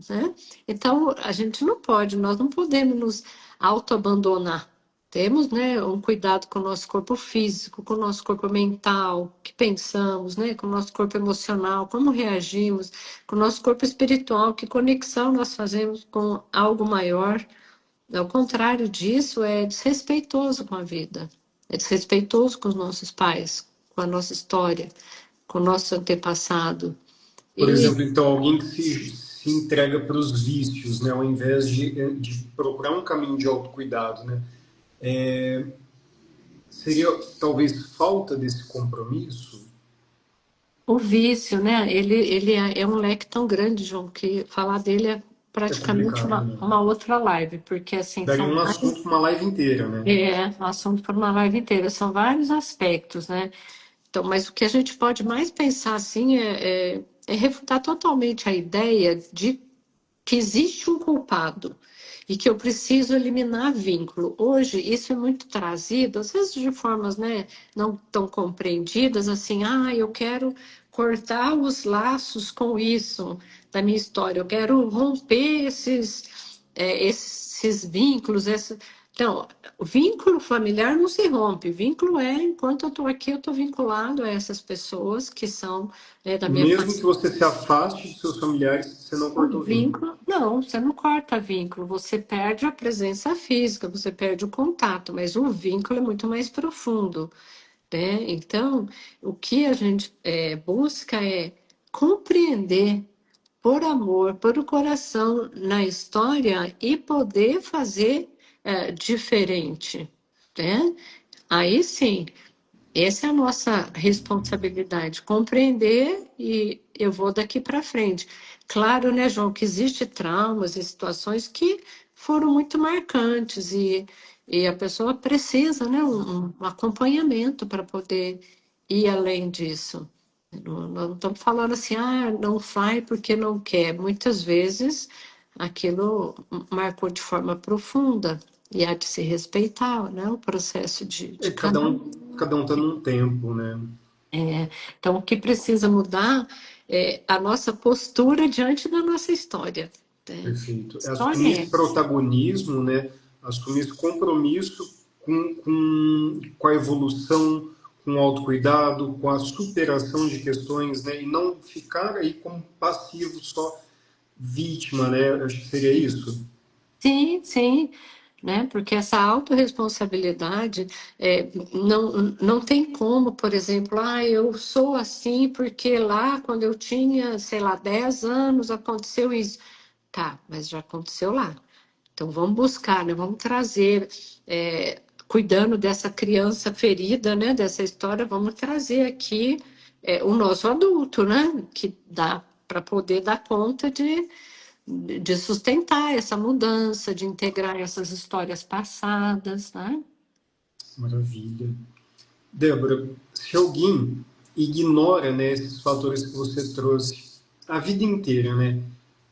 né? Então, a gente não pode, nós não podemos nos autoabandonar. Temos, né, um cuidado com o nosso corpo físico, com o nosso corpo mental, o que pensamos, né, com o nosso corpo emocional, como reagimos, com o nosso corpo espiritual, que conexão nós fazemos com algo maior. Ao contrário disso, é desrespeitoso com a vida, é desrespeitoso com os nossos pais, com a nossa história, com o nosso antepassado. Por E exemplo, então, alguém que se entrega para os vícios, né, ao invés de procurar um caminho de autocuidado, né, seria talvez falta desse compromisso? o vício, né? Ele é um leque tão grande, João, que falar dele é É praticamente complicado, uma, né? uma outra live, porque assim, Daria são um assunto para uma live inteira, né? um assunto para uma live inteira, são vários aspectos, né? Então, mas o que a gente pode mais pensar assim é refutar totalmente a ideia de que existe um culpado e que eu preciso eliminar vínculo. Hoje, isso é muito trazido, às vezes de formas, né, não tão compreendidas, assim, eu quero cortar os laços com isso da minha história, eu quero romper esses vínculos, Então, o vínculo familiar não se rompe. Vínculo enquanto eu estou aqui, eu estou vinculado a essas pessoas que são da minha Mesmo que família. você se afaste de seus familiares, você não O cortou vínculo. vínculo, não, você não corta vínculo, você perde a presença física, você perde o contato, mas o vínculo é muito mais profundo, né? Então, o que a gente busca é compreender por amor, por o coração na história e poder fazer diferente, né? Aí sim, essa é a nossa responsabilidade, compreender e eu vou daqui para frente. Claro, né, João, que existem traumas e situações que foram muito marcantes e a pessoa precisa, né, um acompanhamento para poder ir além disso. Não estamos falando assim, não vai porque não quer. Muitas vezes aquilo marcou de forma profunda e há de se respeitar, né, o processo de É, cada um. cada um tá num tempo, né? Então, o que precisa mudar é a nossa postura diante da nossa história. Né? Perfeito. É assumir História é esse protagonismo, né? Assumir esse compromisso com a evolução, com o autocuidado, com a superação de questões, né? E não ficar aí como passivo, só vítima, né? Eu acho que seria isso. sim, sim. né? Porque essa autorresponsabilidade não tem como, por exemplo, eu sou assim porque lá quando eu tinha, sei lá, 10 anos aconteceu isso. Tá, mas já aconteceu lá. Então vamos buscar, né? Vamos trazer, cuidando dessa criança ferida, né? Dessa história, vamos trazer aqui o nosso adulto, né? Que dá para poder dar conta de sustentar essa mudança, de integrar essas histórias passadas, né? Maravilha. Débora, se alguém ignora, né, esses fatores que você trouxe a vida inteira, né?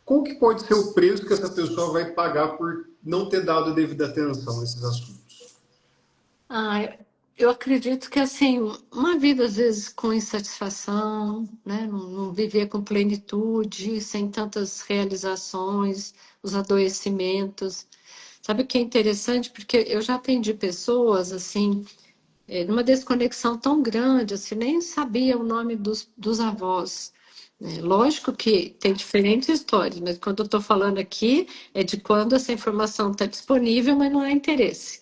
Qual que pode ser o preço que essa pessoa vai pagar por não ter dado a devida atenção a esses assuntos? Ah, eu acredito que assim, uma vida às vezes com insatisfação, né? Não viver com plenitude, sem tantas realizações, os adoecimentos. Sabe o que é interessante? Porque eu já atendi pessoas assim, numa desconexão tão grande, assim, nem sabia o nome dos avós. Né? Lógico que tem diferentes histórias, mas quando eu estou falando aqui é de quando essa informação está disponível, mas não há interesse.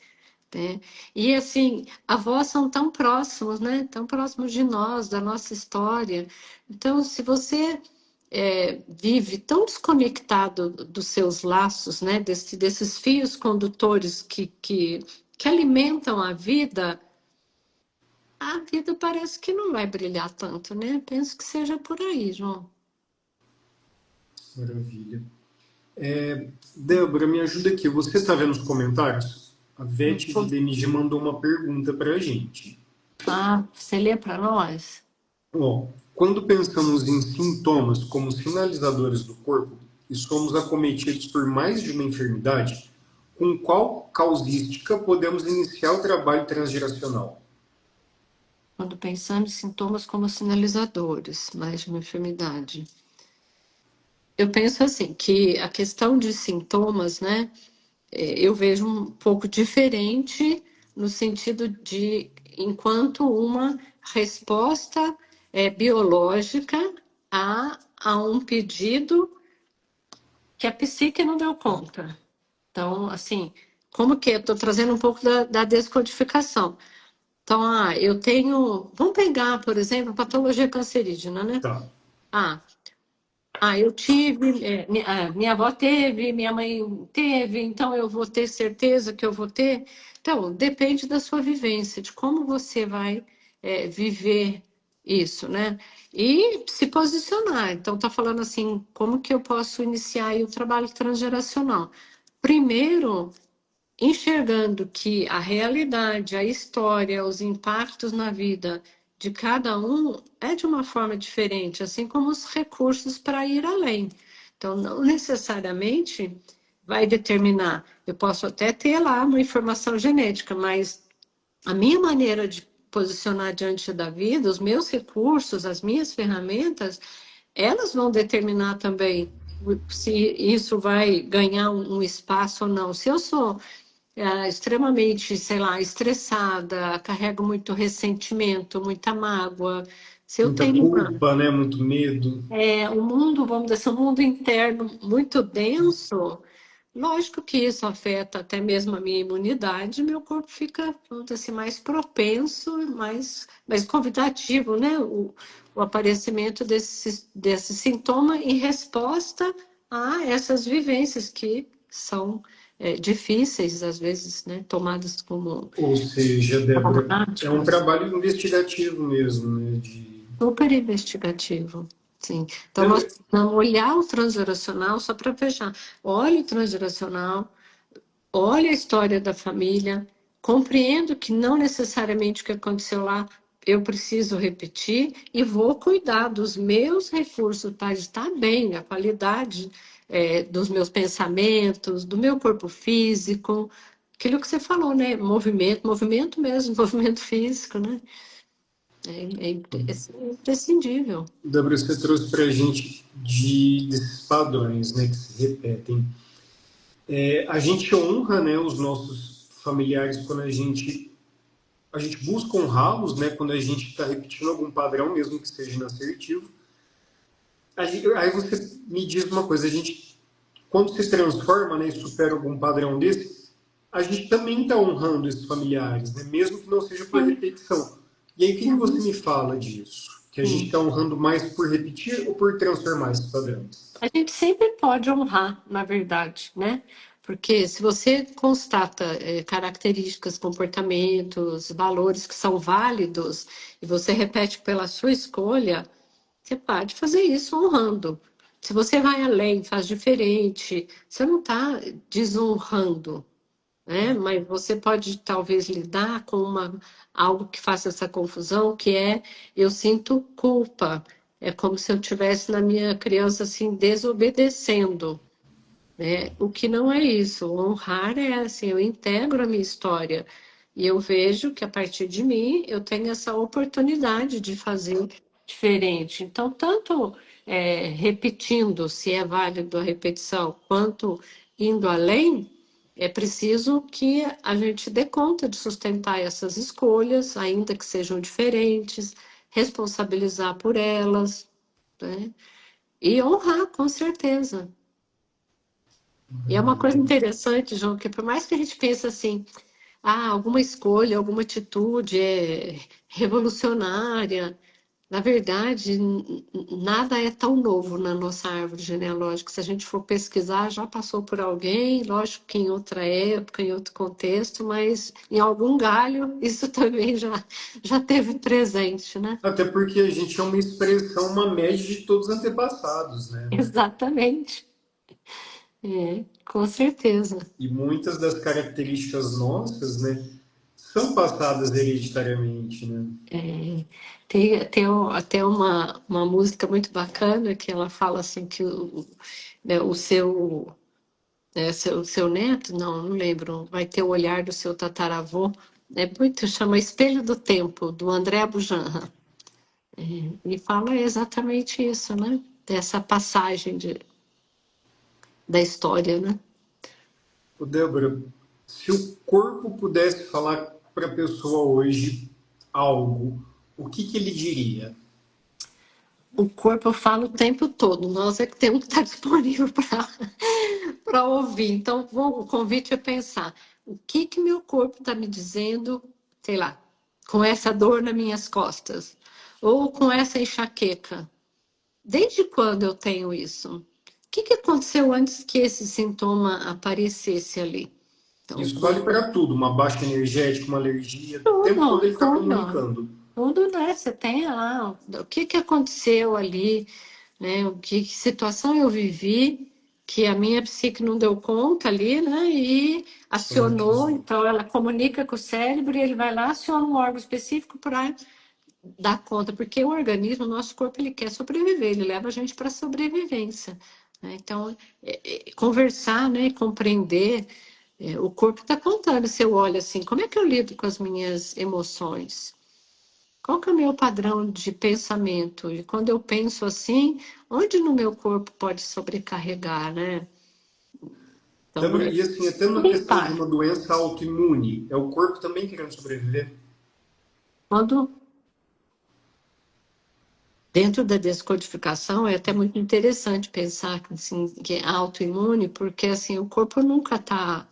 Né? E assim, avós são tão próximos, né? Tão próximos de nós, da nossa história. Então, se você vive tão desconectado dos seus laços, né? Desses fios condutores que alimentam a vida parece que não vai brilhar tanto, né? Penso que seja por aí, João. Maravilha. Débora, me ajuda aqui. Você está vendo os comentários? A Vete de Denige mandou uma pergunta para a gente. Ah, você lê para nós? Ó, quando pensamos em sintomas como sinalizadores do corpo e somos acometidos por mais de uma enfermidade, com qual causística podemos iniciar o trabalho transgeracional? Quando pensamos em sintomas como sinalizadores, mais de uma enfermidade. Eu penso assim, que a questão de sintomas, né, eu vejo um pouco diferente no sentido de, enquanto uma resposta biológica a um pedido que a psique não deu conta. Então, assim, como que eu estou trazendo um pouco da descodificação. Então, eu tenho. Vamos pegar, por exemplo, patologia cancerígena, né? Tá. Ah, eu tive, minha avó teve, minha mãe teve, então eu vou ter certeza que eu vou ter. Então, depende da sua vivência, de como você vai viver isso, né? E se posicionar. Então, tá falando assim, como que eu posso iniciar aí o trabalho transgeracional? Primeiro, enxergando que a realidade, a história, os impactos na vida de cada um é de uma forma diferente, assim como os recursos para ir além. Então, não necessariamente vai determinar. Eu posso até ter lá uma informação genética, mas a minha maneira de posicionar diante da vida, os meus recursos, as minhas ferramentas, elas vão determinar também se isso vai ganhar um espaço ou não. Se eu sou extremamente, sei lá, estressada, carrego muito ressentimento, muita mágoa. Se eu Muita tenho culpa, né? Muito medo. um mundo, vamos dizer assim, um mundo interno muito denso, lógico que isso afeta até mesmo a minha imunidade, meu corpo fica, vamos dizer assim, mais propenso, mais convidativo, né? O aparecimento desse sintoma em resposta a essas vivências que são difíceis, às vezes, né? Tomadas como Ou seja, Débora, é um traumáticas. trabalho investigativo mesmo, né? Super investigativo, sim. Então, nós Débora, precisamos olhar o transgeracional, só para fechar. Olha o transgeracional, olha a história da família, compreendo que não necessariamente o que aconteceu lá eu preciso repetir e vou cuidar dos meus recursos para estar bem, a qualidade dos meus pensamentos, do meu corpo físico, aquilo que você falou, né? Movimento mesmo, movimento físico, né? É imprescindível. Débora, você trouxe para a gente desses padrões, né? Que se repetem. A gente honra, né? Os nossos familiares quando a gente busca honrá-los, né? Quando a gente está repetindo algum padrão, mesmo que seja inassertivo. Aí você me diz uma coisa, a gente, quando se transforma, né, e supera algum padrão desse, a gente também está honrando esses familiares, né? Mesmo que não seja por Sim. repetição. E aí, o que você Uhum. me fala disso? Que a gente Sim. está honrando mais por repetir ou por transformar esses padrões? A gente sempre pode honrar, na verdade, né? Porque se você constata características, comportamentos, valores que são válidos e você repete pela sua escolha, você pode fazer isso honrando. Se você vai além, faz diferente, você não está desonrando, né? Mas você pode talvez lidar com algo que faça essa confusão, que é eu sinto culpa. É como se eu tivesse na minha criança assim desobedecendo, né? O que não é isso. Honrar é assim, eu integro a minha história e eu vejo que a partir de mim eu tenho essa oportunidade de fazer diferente. Então, tanto repetindo, se é válido a repetição, quanto indo além, é preciso que a gente dê conta de sustentar essas escolhas, ainda que sejam diferentes, responsabilizar por elas, né? E honrar, com certeza. E é uma coisa interessante, João, que por mais que a gente pense assim, alguma escolha, alguma atitude é revolucionária, na verdade, nada é tão novo na nossa árvore genealógica. Se a gente for pesquisar, já passou por alguém, lógico que em outra época, em outro contexto, mas em algum galho isso também já teve presente, né? Até porque a gente é uma expressão, uma média de todos os antepassados, né? Exatamente. É, com certeza. E muitas das características nossas, né, são passadas hereditariamente, né? É, tem até uma música muito bacana que ela fala assim que né, seu neto, não lembro, vai ter o olhar do seu tataravô. É muito, chama Espelho do Tempo, do André Bujanra. E fala exatamente isso, né? Dessa passagem da história, né? Ô, Débora, se o corpo pudesse falar para a pessoa hoje algo, o que que ele diria? O corpo fala o tempo todo, nós é que temos que estar disponível para ouvir. Então, o convite é pensar: o que que meu corpo está me dizendo, sei lá, com essa dor nas minhas costas, ou com essa enxaqueca? Desde quando eu tenho isso? O que que aconteceu antes que esse sintoma aparecesse ali? Então, Isso vale para tudo, uma baixa energética, uma alergia, o tempo todo tudo, ele está tudo. comunicando. Tudo, né? Você tem lá o que que aconteceu ali, né? Que situação eu vivi que a minha psique não deu conta ali, né? E acionou, Certo. então ela comunica com o cérebro e ele vai lá, aciona um órgão específico para dar conta, porque o organismo, o nosso corpo, ele quer sobreviver, ele leva a gente para a sobrevivência, né? Então, conversar, né? Compreender, o corpo está contando, se eu olho assim, como é que eu lido com as minhas emoções? Qual que é o meu padrão de pensamento? E quando eu penso assim, onde no meu corpo pode sobrecarregar, né? Então, Débora, e assim, até na questão de limpar. uma doença autoimune, é o corpo também querendo sobreviver? Quando dentro da descodificação é até muito interessante pensar assim, que é autoimune, porque assim o corpo nunca tá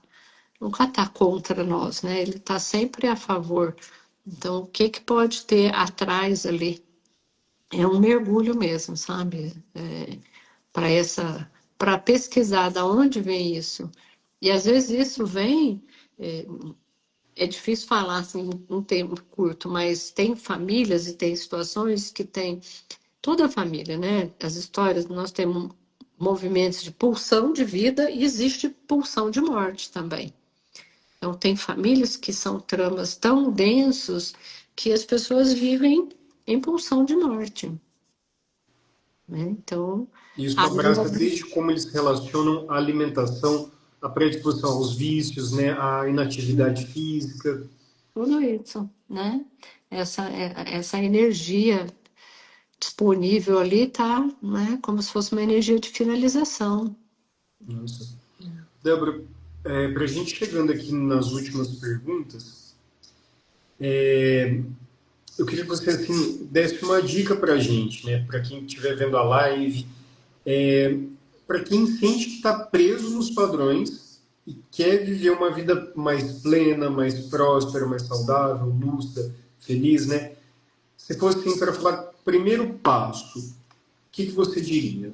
contra nós, né? Ele está sempre a favor. Então, o que que pode ter atrás ali? É um mergulho mesmo, sabe? Para pesquisar da onde vem isso. E às vezes isso vem, é difícil falar assim um tempo curto, mas tem famílias e tem situações que tem toda a família, né? As histórias, nós temos movimentos de pulsão de vida e existe pulsão de morte também. Então tem famílias que são tramas tão densos que as pessoas vivem em pulsão de morte, né? Então, Isso aí abraça desde como eles relacionam a alimentação, a predisposição aos vícios, né, a inatividade física. tudo isso, né? Essa energia disponível ali tá, né? Como se fosse uma energia de finalização. Nossa. Débora, para a gente chegando aqui nas últimas perguntas, eu queria que você assim, desse uma dica para a gente, né, para quem estiver vendo a live, para quem sente que está preso nos padrões e quer viver uma vida mais plena, mais próspera, mais saudável, lúcida, feliz, né? Se fosse assim para falar primeiro passo, o que você diria?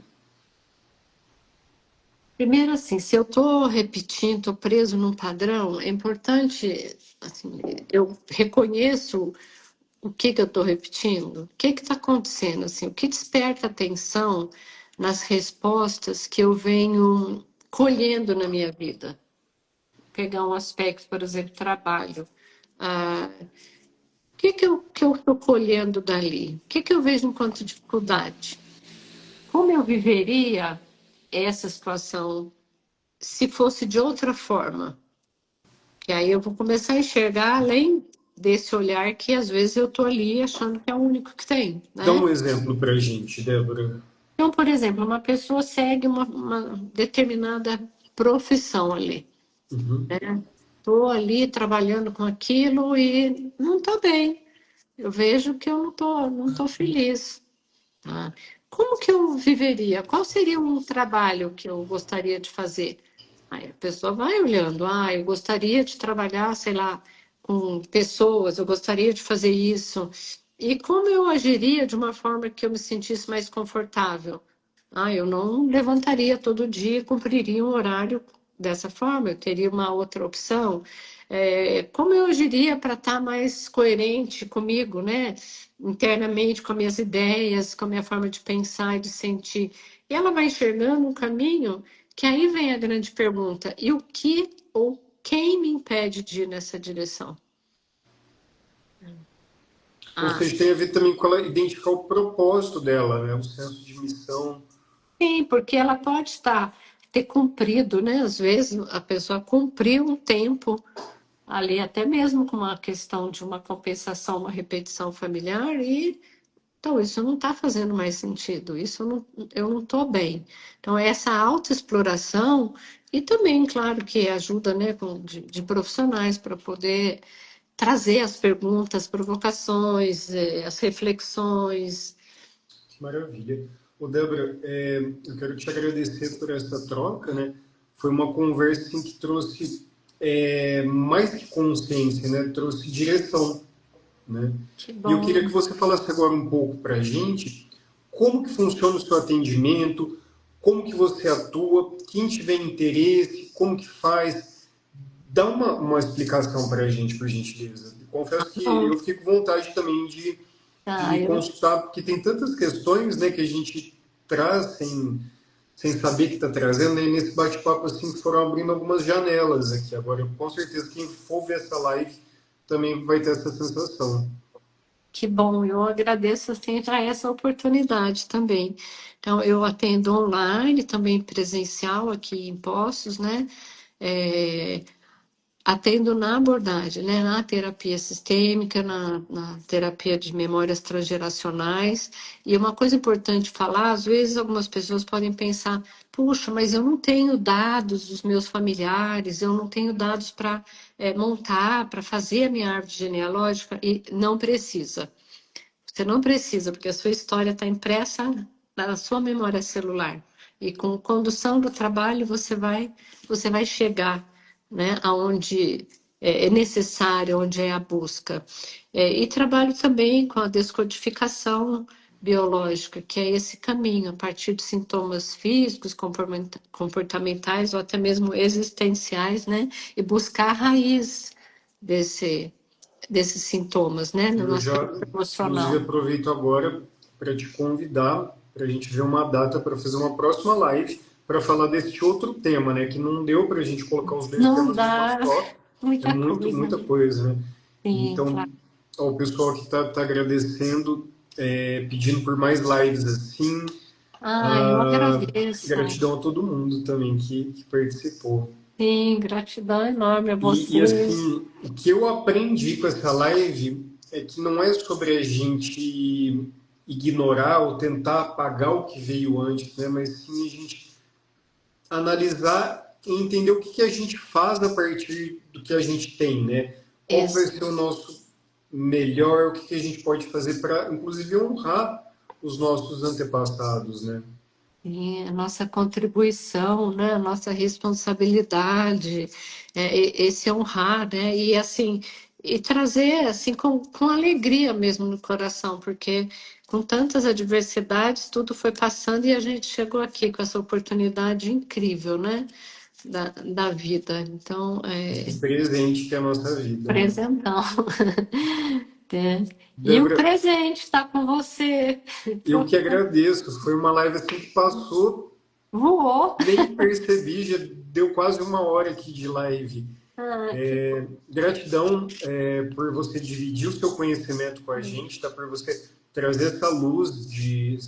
Primeiro, assim, se eu estou repetindo, estou preso num padrão, é importante, assim, eu reconheço o que eu estou repetindo, o que está acontecendo, assim, o que desperta atenção nas respostas que eu venho colhendo na minha vida. Pegar um aspecto, por exemplo, trabalho. O que eu estou colhendo dali? O que eu vejo enquanto dificuldade? Como eu viveria essa situação se fosse de outra forma? Que aí eu vou começar a enxergar além desse olhar que às vezes eu estou ali achando que é o único que tem, Dá né? um exemplo para a gente, Débora. Então, por exemplo, uma pessoa segue uma determinada profissão ali, Uhum. né? Estou ali trabalhando com aquilo e não estou bem. Eu vejo que eu não tô feliz. Tá? Como que eu viveria? Qual seria um trabalho que eu gostaria de fazer? Aí a pessoa vai olhando, eu gostaria de trabalhar, sei lá, com pessoas, eu gostaria de fazer isso. E como eu agiria de uma forma que eu me sentisse mais confortável? Eu não levantaria todo dia e cumpriria um horário dessa forma, eu teria uma outra opção. Como eu agiria para estar mais coerente comigo, né? Internamente, com as minhas ideias, com a minha forma de pensar e de sentir. E ela vai enxergando um caminho que aí vem a grande pergunta: e o que ou quem me impede de ir nessa direção? Ou Ah, seja, tem a ver também com ela identificar o propósito dela, né? O senso de missão. sim, porque ela pode ter cumprido, né? Às vezes a pessoa cumpriu um tempo ali, até mesmo com uma questão de uma compensação, uma repetição familiar, e então isso não está fazendo mais sentido, eu não estou bem. Então, essa autoexploração, e também, claro, que ajuda, né, de profissionais para poder trazer as perguntas, provocações, as reflexões. Que maravilha. Ô, Débora, eu quero te agradecer por essa troca, né? Foi uma conversa assim, que trouxe mais que consciência, né? Trouxe direção, né? Que E eu queria bom. que você falasse agora um pouco para a gente como que funciona o seu atendimento, como que você atua, quem tiver interesse, como que faz. Dá uma explicação para a gente, por gentileza. Confesso que Bom, eu fiquei com vontade também de lhe eu consultar, porque tem tantas questões, né, que a gente traz sem saber que está trazendo, né, e nesse bate-papo assim foram abrindo algumas janelas aqui. Agora, com certeza, quem for ver essa live também vai ter essa sensação. Que bom, eu agradeço assim já essa oportunidade também. Então, eu atendo online, também presencial aqui em Poços, né? É, atendo na abordagem, né? Na terapia sistêmica, na terapia de memórias transgeracionais. E uma coisa importante falar, às vezes algumas pessoas podem pensar, puxa, mas eu não tenho dados dos meus familiares, eu não tenho dados para montar, para fazer a minha árvore genealógica, e não precisa. Você não precisa, porque a sua história está impressa na sua memória celular. E com condução do trabalho, você vai chegar, né, aonde é necessário, onde é a busca. E trabalho também com a descodificação biológica, que é esse caminho, a partir de sintomas físicos, comportamentais ou até mesmo existenciais, né? E buscar a raiz desse, desses sintomas, né? No Eu nosso já, corpo inclusive, emocional. aproveito agora para te convidar para a gente ver uma data para fazer uma próxima live para falar desse outro tema, né? Que não deu para a gente colocar os dois Não temas numa dá só. É muita muito, coisa. muita coisa, né? Sim, Então, claro. ao pessoal que está tá agradecendo, pedindo por mais lives assim. Eu agradeço. Gratidão a todo mundo também que participou. Sim, gratidão enorme a E vocês. assim, o que eu aprendi com essa live é que não é sobre a gente ignorar ou tentar apagar o que veio antes, né? Mas sim a gente analisar e entender o que a gente faz a partir do que a gente tem, né? Qual vai Isso. ser o nosso melhor, o que a gente pode fazer para, inclusive, honrar os nossos antepassados, né? E a nossa contribuição, né? A nossa responsabilidade, esse honrar, né? E assim, e trazer assim com alegria mesmo no coração, porque com tantas adversidades, tudo foi passando e a gente chegou aqui com essa oportunidade incrível, né? Da vida. Então, Esse presente que é a nossa vida, né? presentão. É. E o Débora, presente está com você. eu que agradeço. Foi uma live assim que passou, Voou. nem percebi, já deu quase uma hora aqui de live. Ah, que Gratidão por você dividir o seu conhecimento com a bom. gente, tá? Por você trazer essa luz de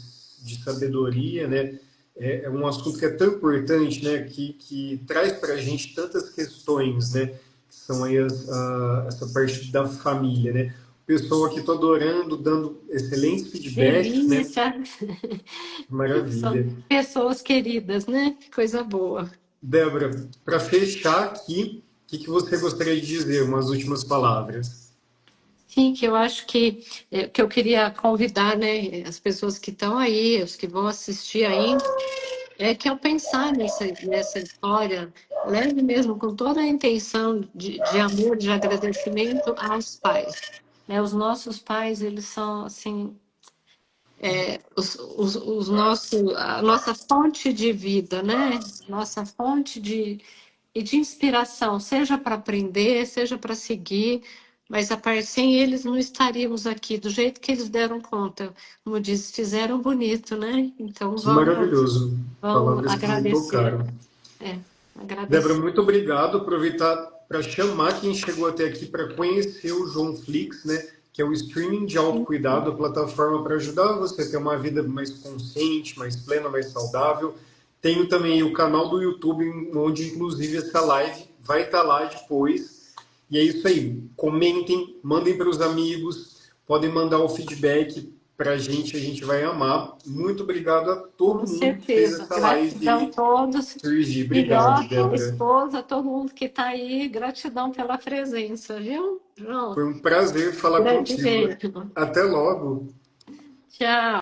sabedoria, né? É um assunto que é tão importante, né? Que traz para a gente tantas questões, né? Que são aí essa parte da família, né? O pessoal aqui tô adorando, dando excelentes feedbacks, né? Delícia. Maravilha. São pessoas queridas, né? Que coisa boa. Débora, para fechar aqui, que você gostaria de dizer? Umas últimas palavras. Sim, que eu acho que eu queria convidar, né, as pessoas que estão aí, os que vão assistir aí, que ao pensar nessa história, leve mesmo com toda a intenção de amor, de agradecimento aos pais. Né? Os nossos pais, eles são, assim, a nossa fonte de vida, né? Nossa fonte de inspiração, seja para aprender, seja para seguir, mas sem eles não estaríamos aqui do jeito que eles deram conta. Como diz, fizeram bonito, né? Então Que vamos, maravilhoso. vamos Palavras que me agradecer. tocaram. É, Débora, agradecer. muito obrigado. Aproveitar para chamar quem chegou até aqui para conhecer o João Flix, né? Que é o streaming de autocuidado, a plataforma para ajudar você a ter uma vida mais consciente, mais plena, mais saudável. Tenho também o canal do YouTube, onde inclusive essa live vai estar lá depois. E é isso aí. Comentem, mandem para os amigos, podem mandar o feedback para a gente vai amar. Muito obrigado a Com todo mundo que fez certeza. essa Gratidão a live todos. surgir. Obrigado, Filhote, Débora. esposa, todo mundo que está aí. Gratidão pela presença, viu, João? Foi um prazer falar Grande contigo. beijo. Até logo. Tchau.